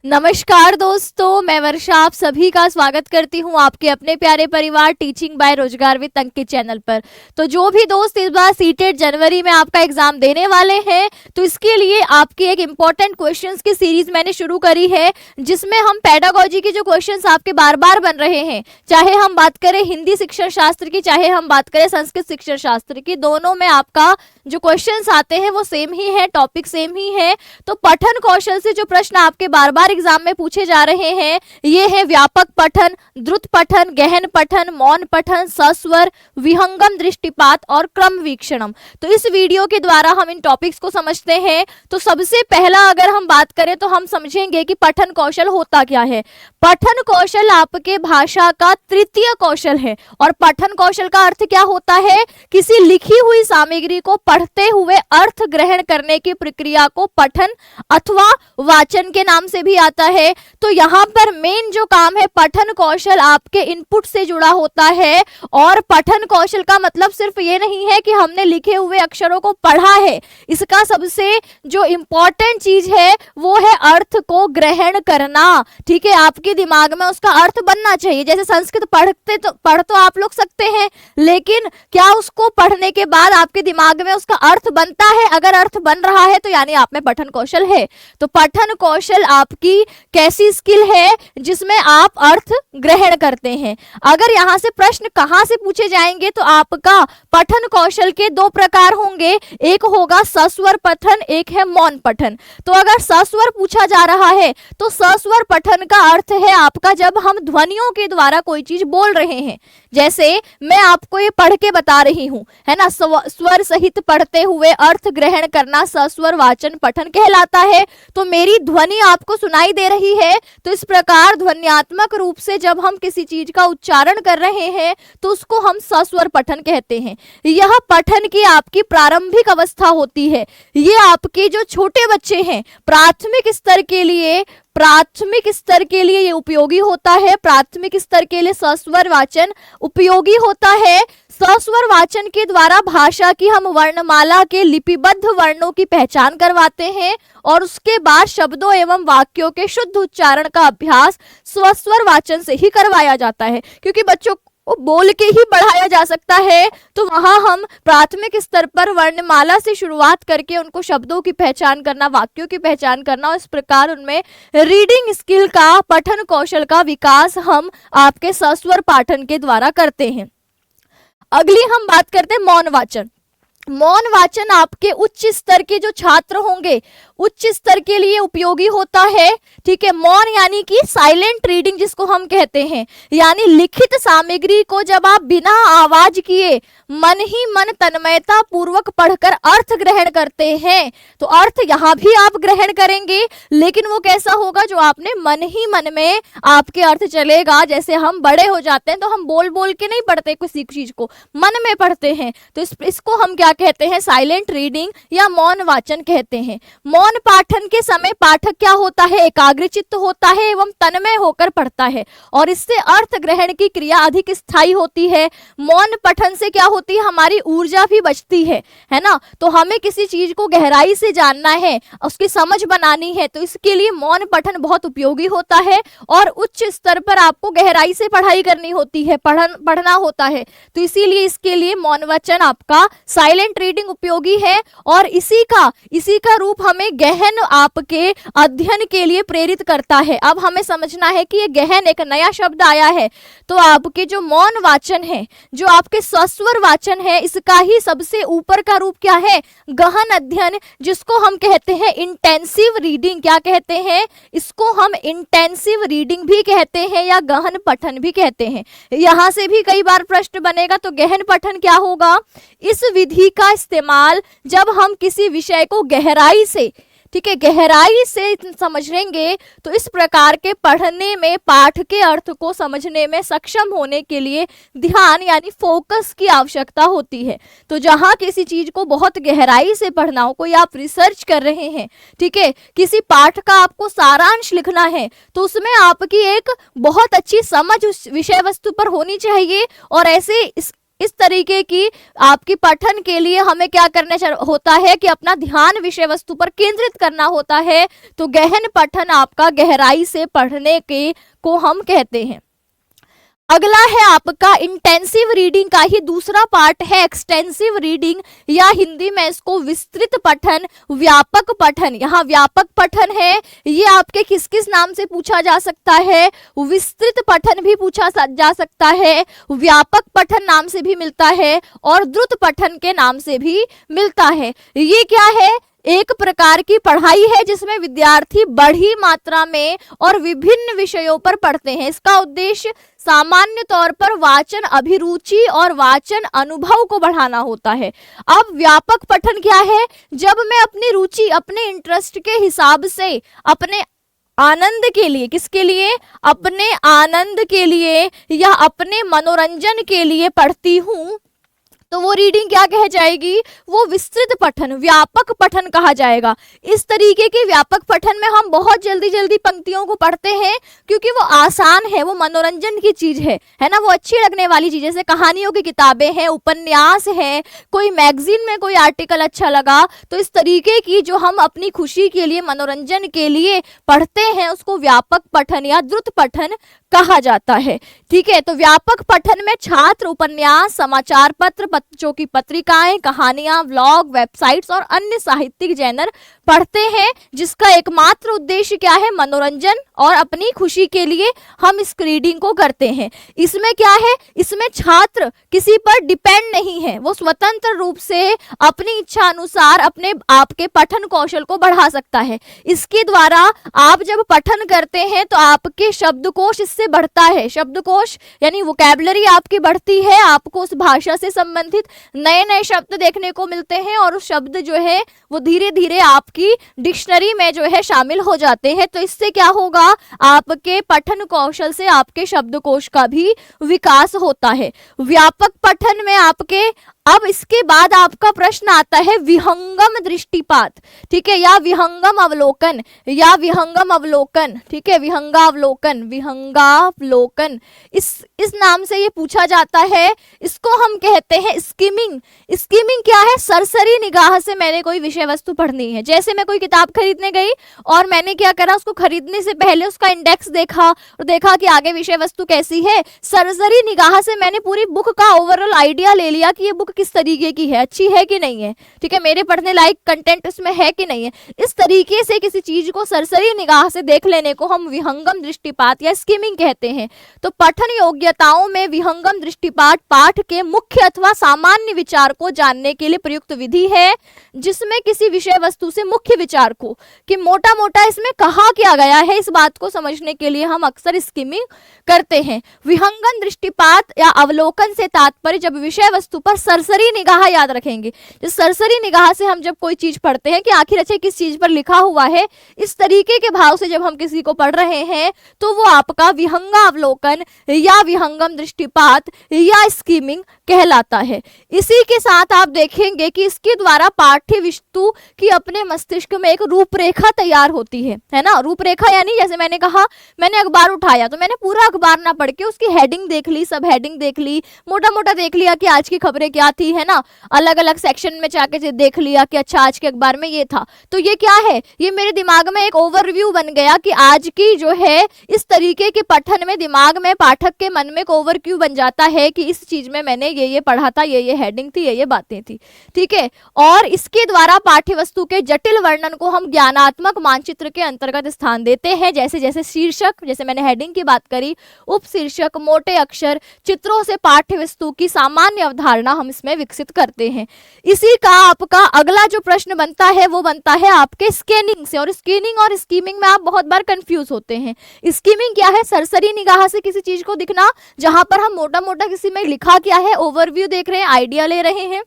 नमस्कार दोस्तों, मैं वर्षा आप सभी का स्वागत करती हूं आपके अपने प्यारे परिवार टीचिंग बाय रोजगार विद अंकित चैनल पर। तो जो भी दोस्त इस बार सीटेट जनवरी में आपका एग्जाम देने वाले हैं, तो इसके लिए आपकी एक इम्पॉर्टेंट क्वेश्चंस की सीरीज मैंने शुरू करी है, जिसमें हम पेडागोजी के जो क्वेश्चंस आपके बार बार बन रहे हैं, चाहे हम बात करें हिंदी शिक्षण शास्त्र की, चाहे हम बात करें संस्कृत शिक्षण शास्त्र की, दोनों में आपका जो क्वेश्चंस आते हैं वो सेम ही है, टॉपिक सेम ही है। तो पठन कौशल से जो प्रश्न आपके बार बार एग्जाम में पूछे जा रहे हैं, ये है व्यापक पठन, द्रुत पठन, गहन पठन, मौन पठन, सस्वर, विहंगम दृष्टिपात और क्रम वीक्षणम। तो इस वीडियो के द्वारा हम इन टॉपिक्स को समझते हैं। तो सबसे पहला अगर हम बात करें तो हम समझेंगे कि पठन कौशल होता क्या है। पठन कौशल आपके भाषा का तृतीय कौशल है। और पठन कौशल का अर्थ क्या होता है? किसी लिखी हुई सामग्री को पढ़ते हुए अर्थ ग्रहण करने की प्रक्रिया को पठन अथवा वाचन के नाम से भी आता है। तो यहाँ पर मेन जो काम है, पठन कौशल आपके इनपुट से जुड़ा होता है। और पठन कौशल का मतलब सिर्फ ये नहीं है कि हमने लिखे हुए अक्षरों को पढ़ा है, इसका सबसे जो इंपॉर्टेंट चीज है वो है अर्थ को ग्रहण करना। ठीक है, आपके दिमाग में उसका अर्थ बनना चाहिए। जैसे संस्कृत पढ़ तो आप लोग सकते हैं, लेकिन क्या उसको पढ़ने के बाद आपके दिमाग में उसका अर्थ बनता है? अगर अर्थ बन रहा है तो यानी आप में पठन कौशल है। तो पठन कौशल आपकी कैसी स्किल है जिसमें आप अर्थ ग्रहण करते हैं। अगर यहाँ से प्रश्न कहाँ से पूछे जाएंगे तो आपका पठन कौशल के दो प्रकार होंगे, एक होगा सस्वर पठन, एक है मौन पठन। तो अगर सस्वर पूछा जा रहा है तो सस्वर पठन का अर्थ है आपका जब हम ध्वनियों के द्वारा कोई चीज बोल रहे हैं। जैसे मैं आपको ये पढ़ के बता रही हूं, है ना, स्वर सहित पढ़ते हुए अर्थ ग्रहण करना सस्वर वाचन पठन कहलाता है। तो मेरी ध्वनि आपको सुनाई दे रही है, तो इस प्रकार ध्वन्यात्मक रूप से जब हम किसी चीज का उच्चारण कर रहे हैं तो उसको हम सस्वर पठन कहते हैं। यह पठन की आपकी प्रारंभिक अवस्था होती है। ये आपके जो छोटे बच्चे हैं, प्राथमिक स्तर के लिए ये उपयोगी होता है। प्राथमिक स्तर के लिए सस्वर वाचन उपयोगी होता है। सस्वर वाचन के द्वारा भाषा की हम वर्णमाला के लिपिबद्ध वर्णों की पहचान करवाते हैं और उसके बाद शब्दों एवं वाक्यों के शुद्ध उच्चारण का अभ्यास स्वस्वर वाचन से ही करवाया जाता है। क्योंकि बच्चों वो बोल के ही पढ़ाया जा सकता है, तो वहां हम प्राथमिक स्तर पर वर्णमाला से शुरुआत करके उनको शब्दों की पहचान करना, वाक्यों की पहचान करना और इस प्रकार उनमें रीडिंग स्किल का, पठन कौशल का विकास हम आपके सस्वर पाठन के द्वारा करते हैं। अगली हम बात करते हैं मौन वाचन। मौन वाचन आपके उच्च स्तर के जो छात्र होंगे, उच्च स्तर के लिए उपयोगी होता है। ठीक है, मौन यानी कि साइलेंट रीडिंग जिसको हम कहते हैं, यानी लिखित सामग्री को जब आप बिना आवाज किए मन ही मन तन्मयता पूर्वक पढ़कर अर्थ ग्रहण करते हैं, तो अर्थ यहाँ भी आप ग्रहण करेंगे, लेकिन वो कैसा होगा? जो आपने मन ही मन में आपके अर्थ चलेगा। जैसे हम बड़े हो जाते हैं तो हम बोल बोल के नहीं पढ़ते, किसी चीज को मन में पढ़ते हैं, तो इसको हम क्या कहते हैं? साइलेंट रीडिंग या मौन वाचन कहते हैं। मौन पाठन के समय पाठक क्या होता है? एकाग्रचित्त होता है एवं तन्मय होकर पढ़ता है और इससे अर्थ ग्रहण की क्रिया अधिक स्थायी होती है। मौन पठन से क्या होती है? हमारी ऊर्जा भी बचती है ना। तो हमें किसी चीज को गहराई से जानना है, उसकी समझ बनानी है, तो इसके लिए मौन पठन बहुत उपयोगी होता है। और उच्च स्तर पर आपको गहराई से पढ़ाई करनी होती है, पढ़ना होता है, तो इसीलिए इसके लिए मौन वाचन आपका साइलेंट रीडिंग उपयोगी है। और इसी का रूप हमें गहन आपके अध्ययन के लिए प्रेरित करता है। अब हमें समझना है कि ये गहन एक नया शब्द आया है, तो आपके जो मौन वाचन है, जो आपके सस्वर वाचन है, इसका ही सबसे ऊपर का रूप क्या है? गहन अध्ययन, जिसको हम कहते हैं इंटेंसिव रीडिंग। क्या कहते हैं? इसको हम इंटेंसिव रीडिंग भी कहते हैं या गहन पठन भी कहते हैं। यहां से भी कई बार प्रश्न बनेगा, तो गहन पठन क्या होगा? इस विधि का इस्तेमाल जब हम किसी विषय को गहराई से, ठीक है, गहराई से समझेंगे, तो इस प्रकार के पढ़ने में पाठ के अर्थ को समझने में सक्षम होने के लिए ध्यान यानी फोकस की आवश्यकता होती है। तो जहां किसी चीज को बहुत गहराई से पढ़ना हो, कोई आप रिसर्च कर रहे हैं, ठीक है, किसी पाठ का आपको सारांश लिखना है, तो उसमें आपकी एक बहुत अच्छी समझ उस विषय वस्तु पर होनी चाहिए। और ऐसे इस तरीके की आपकी पठन के लिए हमें क्या करना होता है कि अपना ध्यान विषय वस्तु पर केंद्रित करना होता है। तो गहन पठन आपका गहराई से पढ़ने के को हम कहते हैं। अगला है आपका इंटेंसिव रीडिंग का ही दूसरा पार्ट है एक्सटेंसिव रीडिंग, या हिंदी में इसको विस्तृत पठन, व्यापक पठन। यहाँ व्यापक पठन है, ये आपके किस किस नाम से पूछा जा सकता है, विस्तृत पठन भी पूछा जा सकता है, व्यापक पठन नाम से भी मिलता है और द्रुत पठन के नाम से भी मिलता है। ये क्या है, एक प्रकार की पढ़ाई है जिसमें विद्यार्थी बड़ी मात्रा में और विभिन्न विषयों पर पढ़ते हैं। इसका उद्देश्य सामान्य तौर पर वाचन अभिरुचि और वाचन अनुभव को बढ़ाना होता है। अब व्यापक पठन क्या है, जब मैं अपनी रुचि, अपने इंटरेस्ट के हिसाब से, अपने आनंद के लिए, किसके लिए, अपने आनंद के लिए या अपने मनोरंजन के लिए पढ़ती हूँ, तो वो रीडिंग क्या कह जाएगी, वो विस्तृत पठन, व्यापक पठन कहा जाएगा। इस तरीके के व्यापक पठन में हम बहुत जल्दी जल्दी पंक्तियों को पढ़ते हैं क्योंकि वो आसान है, वो मनोरंजन की चीज है ना, वो अच्छी लगने वाली चीज, जैसे कहानियों की किताबें हैं, उपन्यास है, कोई मैगजीन में कोई आर्टिकल अच्छा लगा, तो इस तरीके की जो हम अपनी खुशी के लिए, मनोरंजन के लिए पढ़ते हैं उसको व्यापक पठन या द्रुत पठन कहा जाता है। ठीक है, तो व्यापक पठन में छात्र उपन्यास, समाचार पत्र, बच्चों की पत्रिकाएं, कहानियां, व्लॉग, वेबसाइट्स और अन्य साहित्यिक जर्नल पढ़ते हैं, जिसका एकमात्र उद्देश्य क्या है, मनोरंजन और अपनी खुशी के लिए हम इस रीडिंग को करते हैं। इसमें क्या है, इसमें छात्र किसी पर डिपेंड नहीं है, वो स्वतंत्र रूप से अपनी इच्छा अनुसार अपने आपके पठन कौशल को बढ़ा सकता है। इसके द्वारा आप जब पठन करते हैं तो आपके शब्दकोश इससे बढ़ता है, शब्दकोश यानी वोकैबुलरी आपकी बढ़ती है, आपको उस भाषा से संबंधित नए नए शब्द देखने को मिलते हैं और उस शब्द जो है वो धीरे धीरे आपकी डिक्शनरी में जो है शामिल हो जाते हैं। तो इससे क्या होगा, आपके पठन कौशल से आपके शब्दकोश का भी विकास होता है। व्यापक पठन में आपके, अब इसके बाद आपका प्रश्न आता है विहंगम दृष्टिपात, ठीक है, या विहंगम अवलोकन, या विहंगम अवलोकन, ठीक है, विहंगावलोकन, विहंगावलोकन, इस नाम से ये पूछा जाता है। इसको हम कहते हैं स्किमिंग। स्किमिंग क्या है, सरसरी निगाह से मैंने कोई विषय वस्तु पढ़नी है। जैसे मैं कोई किताब खरीदने गई और मैंने क्या करा, उसको खरीदने से पहले उसका इंडेक्स देखा और देखा कि आगे विषय वस्तु कैसी है, सरसरी निगाह से मैंने पूरी बुक का ओवरऑल आइडिया ले लिया कि ये बुक किस तरीके की है, अच्छी है कि नहीं है, ठीक है, मेरे पढ़ने लायक कंटेंट इसमें है कि नहीं है। इस तरीके से किसी चीज को सरसरी निगाह से देख लेने को हम विहंगम दृष्टिपात या स्किमिंग कहते हैं। तो पठन योग्यताओं में विहंगम दृष्टिपात पाठ के मुख्य अथवा सामान्य विचार को जानने के लिए प्रयुक्त विधि है, जिसमें किसी विषय वस्तु से मुख्य विचार को कि मोटा मोटा इसमें कहा क्या गया है, इस बात को समझने के लिए हम अक्सर स्किमिंग करते हैं। विहंगम दृष्टिपात या अवलोकन से तात्पर्य जब विषय वस्तु पर सरसरी निगाह, याद रखेंगे, जिस सरसरी निगाह से हम जब कोई चीज पढ़ते हैं कि आखिर अच्छा किस चीज पर लिखा हुआ है, इस तरीके के भाव से जब हम किसी को पढ़ रहे हैं तो वो आपका विहंगावलोकन या विहंगम दृष्टिपात या स्किमिंग कहलाता है। इसी के साथ आप देखेंगे कि इसके द्वारा पाठ्य वस्तु की अपने मस्तिष्क में एक रूपरेखा तैयार होती है ना। रूपरेखा यानी जैसे मैंने कहा, मैंने अखबार उठाया तो मैंने पूरा अखबार ना पढ़ के उसकी हेडिंग देख ली, सब हेडिंग देख ली, मोटा मोटा देख लिया कि आज की खबरें क्या थी, है ना, अलग अलग सेक्शन में जाके देख लिया कि अच्छा आज के अखबार में ये था। तो ये क्या है, ये मेरे दिमाग में एक ओवरव्यू बन गया कि आज की जो है इस तरीके के पठन में दिमाग में, पाठक के मन में एक ओवरव्यू बन जाता है कि इस चीज में मैंने ये पढ़ा था, ये हेडिंग थी, ये बातें थी, ठीक है। और इसके द्वारा पाठ्य वस्तु के जटिल वर्णन को हम ज्ञानात्मक मानचित्र के अंतर्गत स्थान देते हैं। जैसे जैसे शीर्षक, जैसे मैंने हेडिंग की बात करी, उपशीर्षक, मोटे अक्षर, चित्रों से पाठ्य वस्तु की सामान्य अवधारणा हम इसमें विकसित करते हैं। इसी का आपका अगला जो प्रश्न बनता है वो बनता है आपके स्कैनिंग से। और स्कैनिंग और स्कीमिंग में आप बहुत बार कंफ्यूज होते हैं। स्कीमिंग क्या है, सरसरी निगाह से किसी चीज को दिखना, जहां पर हम मोटा मोटा किसी में लिखा क्या है, ओवरव्यू देख रहे हैं, आइडिया ले रहे हैं।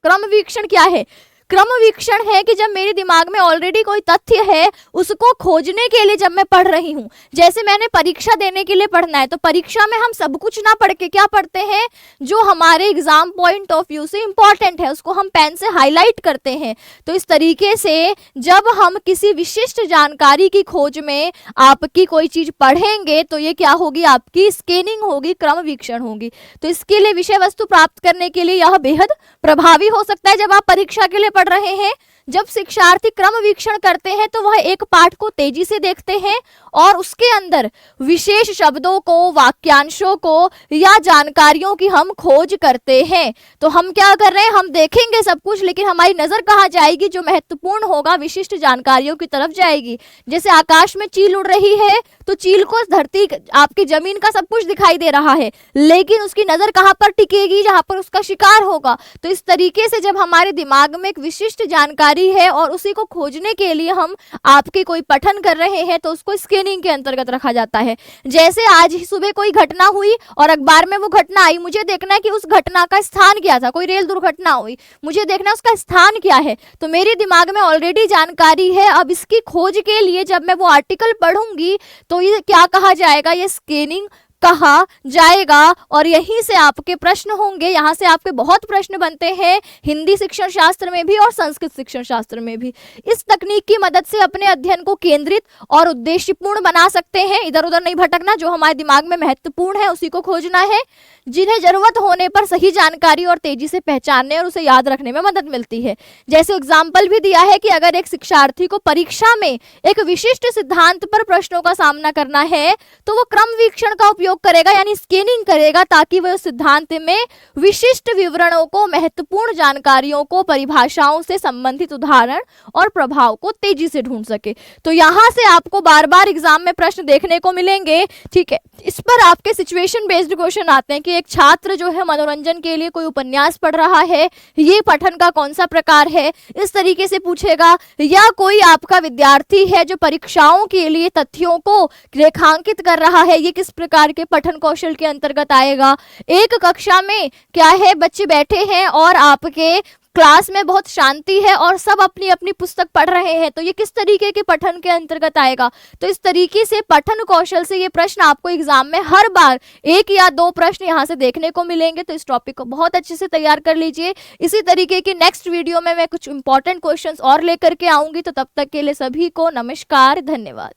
क्रमवीक्षण क्या है, क्रमवीक्षण है कि जब मेरे दिमाग में ऑलरेडी कोई तथ्य है उसको खोजने के लिए जब मैं पढ़ रही हूँ। जैसे मैंने परीक्षा देने के लिए पढ़ना है तो परीक्षा में हम सब कुछ ना पढ़ के क्या पढ़ते हैं, जो हमारे एग्जाम पॉइंट ऑफ व्यू से इंपॉर्टेंट है उसको हम पेन से हाईलाइट करते हैं। तो इस तरीके से जब हम किसी विशिष्ट जानकारी की खोज में आपकी कोई चीज पढ़ेंगे तो ये क्या होगी, आपकी स्कैनिंग होगी, क्रमवीक्षण होगी। तो इसके लिए विषय वस्तु प्राप्त करने के लिए यह बेहद प्रभावी हो सकता है जब आप परीक्षा के लिए पढ़ रहे हैं। जब शिक्षार्थी क्रमवीक्षण करते हैं तो वह एक पाठ को तेजी से देखते हैं और उसके अंदर विशेष शब्दों को, वाक्यांशों को या जानकारियों की हम खोज करते हैं। तो हम क्या कर रहे हैं, हम देखेंगे सब कुछ लेकिन हमारी नजर कहाँ जाएगी, जो महत्वपूर्ण होगा विशिष्ट जानकारियों की तरफ जाएगी। जैसे आकाश में चील उड़ रही है तो चील को धरती, आपकी जमीन का सब कुछ दिखाई दे रहा है लेकिन उसकी नजर कहाँ पर टिकेगी, जहां पर उसका शिकार होगा। तो इस तरीके से जब हमारे दिमाग में एक विशिष्ट जानकारी है और उसी को खोजने के लिए हम आपके कोई पठन कर रहे हैं तो उसको स्कैनिंग के अंतर्गत रखा जाता है। जैसे आज ही सुबह कोई घटना हुई और अखबार में वो घटना आई, मुझे देखना है कि उस घटना का स्थान क्या था। कोई रेल दुर्घटना हुई, मुझे देखना है उसका स्थान क्या है। तो मेरे दिमाग में ऑलरेडी जानकारी है, अब इसकी खोज के लिए जब मैं वो आर्टिकल पढ़ूंगी तो ये क्या कहा जाएगा, ये स्कैनिंग कहा जाएगा। और यहीं से आपके प्रश्न होंगे, यहाँ से आपके बहुत प्रश्न बनते हैं हिंदी शिक्षण शास्त्र में भी और संस्कृत शिक्षण शास्त्र में भी। इस तकनीक की मदद से अपने अध्ययन को केंद्रित और उद्देश्यपूर्ण बना सकते हैं। इधर उधर नहीं भटकना, जो हमारे दिमाग में महत्वपूर्ण है उसी को खोजना है। जिन्हें जरूरत होने पर सही जानकारी और तेजी से पहचानने और उसे याद रखने में मदद मिलती है। जैसे एग्जाम्पल भी दिया है कि अगर एक शिक्षार्थी को परीक्षा में एक विशिष्ट सिद्धांत पर प्रश्नों का सामना करना है तो वो क्रमवीक्षण का उपयोग करेगा, यानी स्कैनिंग करेगा, ताकि वह सिद्धांत में विशिष्ट विवरणों को, महत्वपूर्ण जानकारियों को, परिभाषाओं से संबंधित उदाहरण और प्रभाव को तेजी से ढूंढ सके। तो यहाँ से आपको बार बार एग्जाम में प्रश्न देखने को मिलेंगे। ठीक है, इस पर आपके सिचुएशन बेस्ड क्वेश्चन आते हैं कि एक छात्र जो है मनोरंजन के लिए कोई उपन्यास पढ़ रहा है, ये पठन का कौन सा प्रकार है, इस तरीके से पूछेगा। या कोई आपका विद्यार्थी है जो परीक्षाओं के लिए तथ्यों को रेखांकित कर रहा है, ये किस प्रकार के पठन कौशल के अंतर्गत आएगा। एक कक्षा में क्या है, बच्चे बैठे हैं और आपके क्लास में बहुत शांति है और सब अपनी अपनी पुस्तक पढ़ रहे हैं, तो ये किस तरीके के पठन के अंतर्गत आएगा। तो इस तरीके से पठन कौशल से ये प्रश्न आपको एग्जाम में हर बार 1 या 2 प्रश्न यहाँ से देखने को मिलेंगे। तो इस टॉपिक को बहुत अच्छे से तैयार कर लीजिए। इसी तरीके की नेक्स्ट वीडियो में मैं कुछ इंपॉर्टेंट क्वेश्चंस और लेकर के आऊंगी। तो तब तक के लिए सभी को नमस्कार, धन्यवाद।